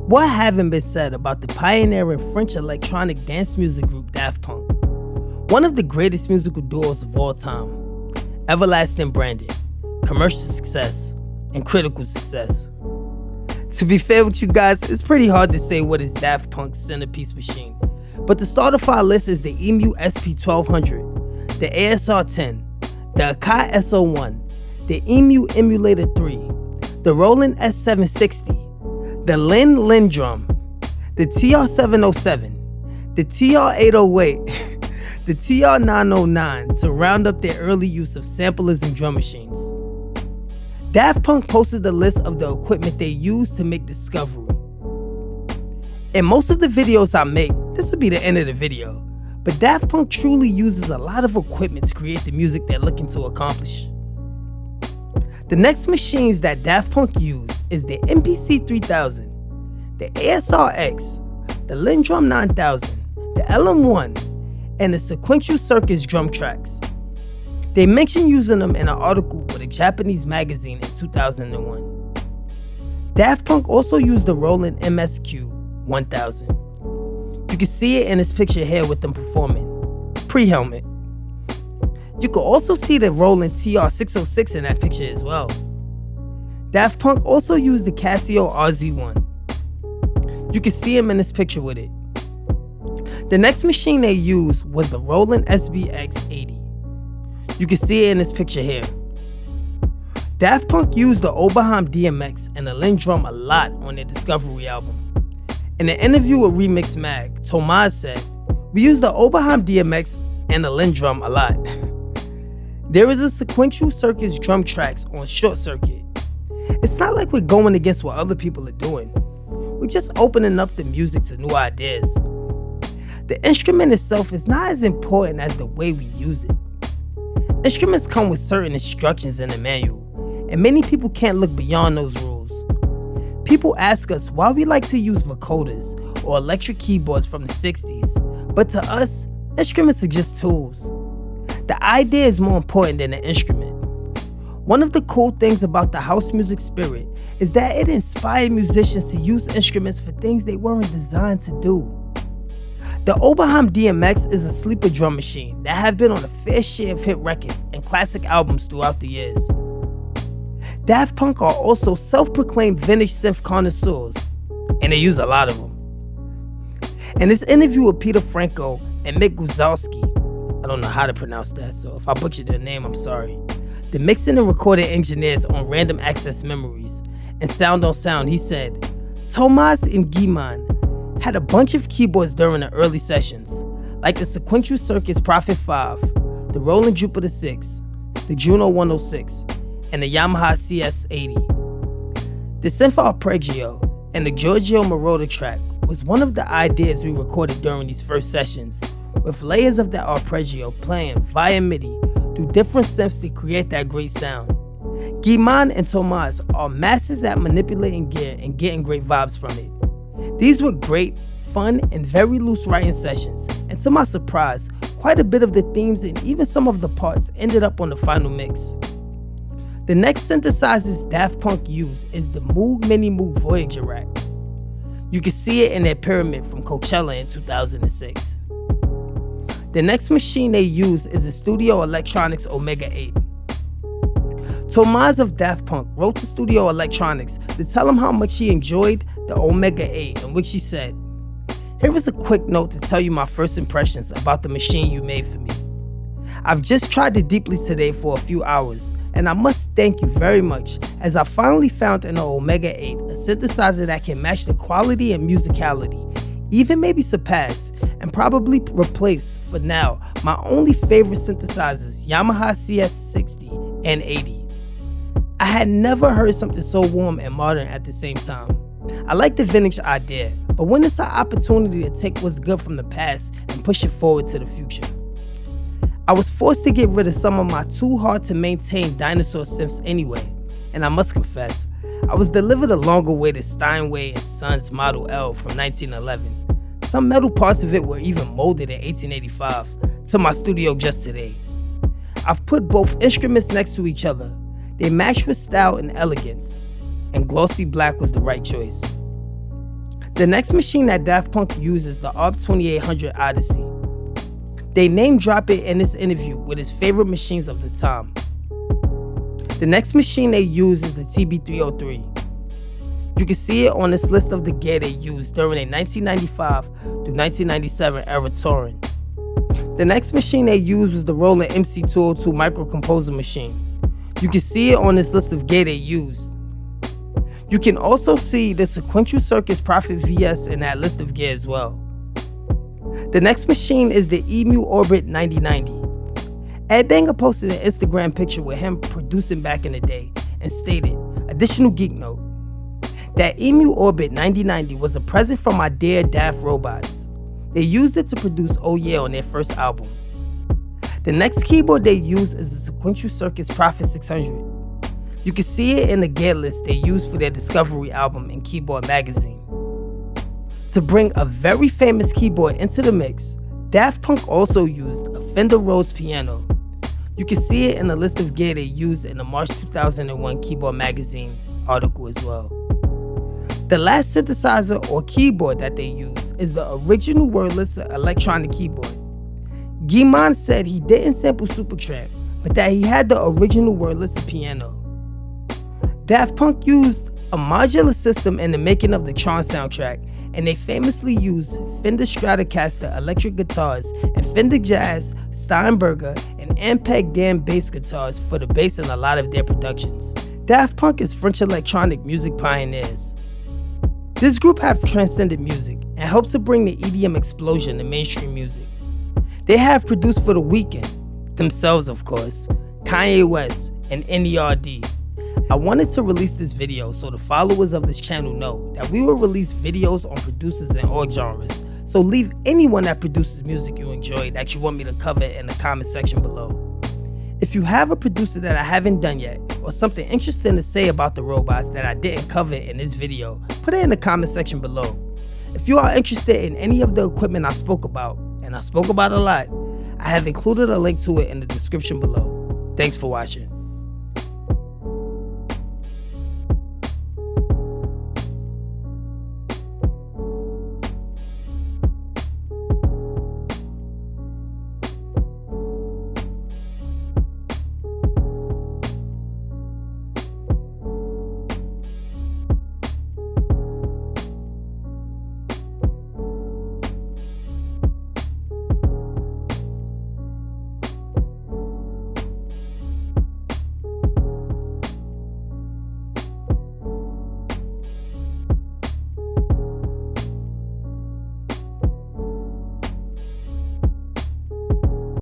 What haven't been said about the pioneering French electronic dance music group Daft Punk? One of the greatest musical duos of all time. Everlasting branding, commercial success, and critical success. To be fair with you guys, it's pretty hard to say what is Daft Punk's centerpiece machine. But the start of our list is the EMU SP1200, the ASR10, the Akai SO1, the EMU Emulator 3, the Roland S760, the Lin Drum, the TR707, the TR808, the TR909 to round up their early use of samplers and drum machines. Daft Punk posted the list of the equipment they used to make Discovery. In most of the videos I make, this would be the end of the video, but Daft Punk truly uses a lot of equipment to create the music they're looking to accomplish. The next machines that Daft Punk used is the MPC 3000, the ASR-X, the Lindrum 9000, the LM1, and the Sequential Circus drum tracks. They mentioned using them in an article with a Japanese magazine in 2001. Daft Punk also used the Roland MSQ 1000. You can see it in this picture here with them performing, pre-helmet. You can also see the Roland TR606 in that picture as well. Daft Punk also used the Casio RZ1. You can see him in this picture with it. The next machine they used was the Roland SBX80. You can see it in this picture here. Daft Punk used the Oberheim DMX and the Lindrum a lot on their Discovery album. In an interview with Remix Mag, Thomas said, "We use the Oberheim DMX and the Lindrum a lot." There is a Sequential Circus drum tracks on Short Circuit. It's not like we're going against what other people are doing. We're just opening up the music to new ideas. The instrument itself is not as important as the way we use it. Instruments come with certain instructions in the manual, and many people can't look beyond those rules. People ask us why we like to use vocoders or electric keyboards from the 60s, but to us, instruments are just tools. The idea is more important than the instrument. One of the cool things about the house music spirit is that it inspired musicians to use instruments for things they weren't designed to do. The Oberheim DMX is a sleeper drum machine that have been on a fair share of hit records and classic albums throughout the years. Daft Punk are also self-proclaimed vintage synth connoisseurs, and they use a lot of them. In this interview with Peter Franco and Mick Guzowski, I don't know how to pronounce that, so if I butchered their name, I'm sorry. The mixing and recording engineers on Random Access Memories and Sound on Sound, he said, Thomas and Guiman had a bunch of keyboards during the early sessions, like the Sequential Circus Prophet 5, the Roland Jupiter 6, the Juno 106, and the Yamaha CS80. The synth arpeggio and the Giorgio Moroder track was one of the ideas we recorded during these first sessions, with layers of that arpeggio playing via MIDI through different synths to create that great sound. Guiman and Thomas are masters at manipulating gear and getting great vibes from it. These were great, fun, and very loose writing sessions, and to my surprise, quite a bit of the themes and even some of the parts ended up on the final mix. The next synthesizers Daft Punk used is the Moog Mini Moog Voyager rack. You can see it in their pyramid from Coachella in 2006. The next machine they use is the Studio Electronics Omega 8. Thomas of Daft Punk wrote to Studio Electronics to tell him how much he enjoyed the Omega 8, in which he said, "Here is a quick note to tell you my first impressions about the machine you made for me. I've just tried it deeply today for a few hours, and I must thank you very much, as I finally found in the Omega 8 a synthesizer that can match the quality and musicality, even maybe surpass, and probably replace, for now, my only favorite synthesizers, Yamaha CS60 and 80. I had never heard something so warm and modern at the same time. I like the vintage idea, but when it's an opportunity to take what's good from the past and push it forward to the future. I was forced to get rid of some of my too hard to maintain dinosaur synths anyway, and I must confess, I was delivered a longer weighted Steinway & Sons Model L from 1911. Some metal parts of it were even molded in 1885 to my studio just today. I've put both instruments next to each other. They match with style and elegance, and glossy black was the right choice. The next machine that Daft Punk used is the ARP 2800 Odyssey. They name drop it in this interview with his favorite machines of the time. The next machine they use is the TB303. You can see it on this list of the gear they used during a 1995 through 1997 era touring. The next machine they used was the Roland MC202 microcomposer machine. You can see it on this list of gear they used. You can also see the Sequential Circuits Prophet VS in that list of gear as well. The next machine is the EMU Orbit 9090. Ed Banger posted an Instagram picture with him producing back in the day and stated, additional geek note, that EMU Orbit 9090 was a present from my dear Daft robots. They used it to produce Oh Yeah on their first album. The next keyboard they used is the Sequential Circuits Prophet 600. You can see it in the gear list they used for their Discovery album in Keyboard magazine. To bring a very famous keyboard into the mix, Daft Punk also used a Fender Rhodes piano. You can see it in the list of gear they used in the March 2001 Keyboard magazine article as well. The last synthesizer or keyboard that they use is the original Wurlitzer electronic keyboard. Guy-Man said he didn't sample Supertramp, but that he had the original Wurlitzer piano. Daft Punk used a modular system in the making of the Tron soundtrack, and they famously used Fender Stratocaster electric guitars and Fender Jazz, Steinberger, and Ampeg Dan bass guitars for the bass in a lot of their productions. Daft Punk is French electronic music pioneers. This group have transcended music and helped to bring the EDM explosion to mainstream music. They have produced for The Weeknd, themselves of course, Kanye West, and NERD. I wanted to release this video so the followers of this channel know that we will release videos on producers in all genres, so leave anyone that produces music you enjoy that you want me to cover in the comment section below. If you have a producer that I haven't done yet, or something interesting to say about the robots that I didn't cover in this video, put it in the comment section below. If you are interested in any of the equipment I spoke about, and I spoke about a lot, I have included a link to it in the description below. Thanks for watching.